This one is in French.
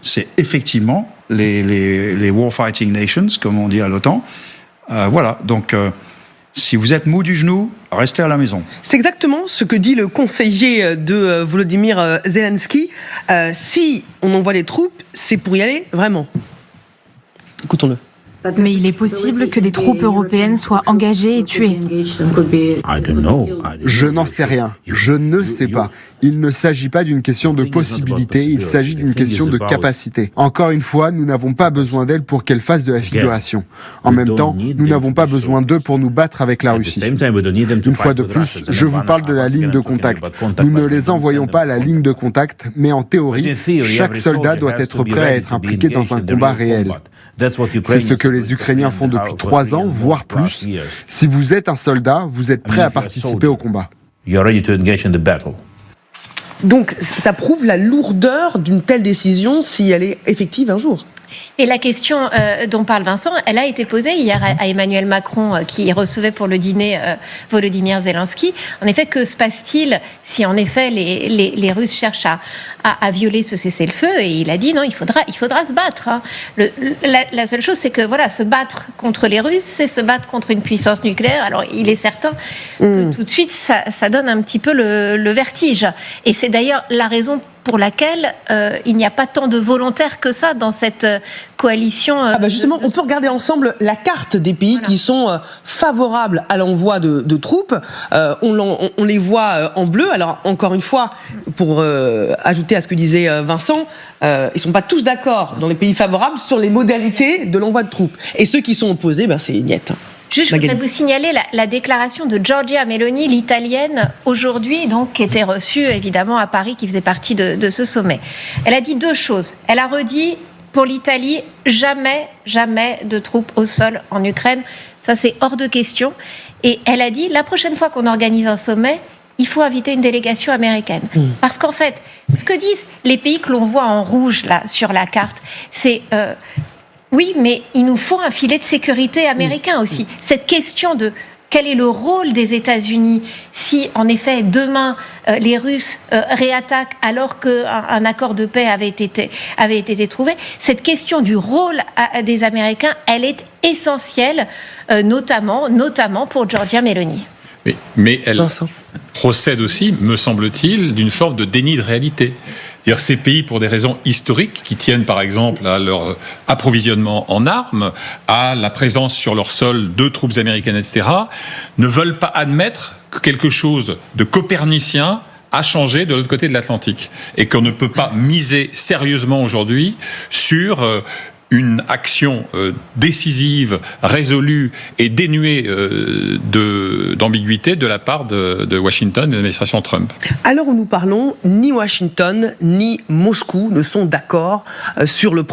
c'est effectivement les warfighting nations, comme on dit à l'OTAN. Voilà, donc si vous êtes mou du genou, restez à la maison. C'est exactement ce que dit le conseiller de Volodymyr Zelensky. Si on envoie les troupes, c'est pour y aller vraiment. Écoutons-le. Mais il est possible que des troupes européennes soient engagées et tuées. Je n'en sais rien. Je ne sais pas. Il ne s'agit pas d'une question de possibilité, il s'agit d'une question de capacité. Encore une fois, nous n'avons pas besoin d'elles pour qu'elles fassent de la figuration. En même temps, nous n'avons pas besoin d'eux pour nous battre avec la Russie. Une fois de plus, je vous parle de la ligne de contact. Nous ne les envoyons pas à la ligne de contact, mais en théorie, chaque soldat doit être prêt à être impliqué dans un combat réel. C'est ce que les Ukrainiens font depuis 3 ans, voire plus. Si vous êtes un soldat, vous êtes prêt à participer au combat. Donc ça prouve la lourdeur d'une telle décision si elle est effective un jour. Et la question dont parle Vincent, elle a été posée hier à Emmanuel Macron qui recevait pour le dîner Volodymyr Zelensky. En effet, que se passe-t-il si en effet les Russes cherchent à violer ce cessez-le-feu? Et il a dit non, il faudra se battre. Hein. La seule chose, c'est que voilà, se battre contre les Russes, c'est se battre contre une puissance nucléaire. Alors il est certain que tout de suite, ça donne un petit peu le vertige. Et c'est d'ailleurs la raison pour laquelle il n'y a pas tant de volontaires que ça dans cette coalition. Justement, on peut regarder ensemble la carte des pays qui sont favorables à l'envoi de troupes. On les voit en bleu. Alors, encore une fois, pour ajouter à ce que disait Vincent, ils ne sont pas tous d'accord dans les pays favorables sur les modalités de l'envoi de troupes. Et ceux qui sont opposés, c'est niet. Juste, je voudrais vous signaler la déclaration de Giorgia Meloni, l'italienne, aujourd'hui, donc, qui était reçue évidemment à Paris, qui faisait partie de ce sommet. Elle a dit 2 choses. Elle a redit, pour l'Italie, jamais de troupes au sol en Ukraine. Ça, c'est hors de question. Et elle a dit, la prochaine fois qu'on organise un sommet, il faut inviter une délégation américaine. Parce qu'en fait, ce que disent les pays que l'on voit en rouge là sur la carte, c'est... oui, mais il nous faut un filet de sécurité américain aussi. Cette question de quel est le rôle des États-Unis si, en effet, demain, les Russes réattaquent alors qu'un accord de paix avait été trouvé, cette question du rôle des Américains, elle est essentielle, notamment pour Giorgia Meloni. Mais elle procède aussi, me semble-t-il, d'une forme de déni de réalité. C'est-à-dire ces pays, pour des raisons historiques, qui tiennent par exemple à leur approvisionnement en armes, à la présence sur leur sol de troupes américaines, etc., ne veulent pas admettre que quelque chose de copernicien a changé de l'autre côté de l'Atlantique. Et qu'on ne peut pas miser sérieusement aujourd'hui sur... une action décisive, résolue et dénuée d'ambiguïté de la part de Washington et de l'administration Trump. À l'heure où nous parlons, ni Washington ni Moscou ne sont d'accord sur le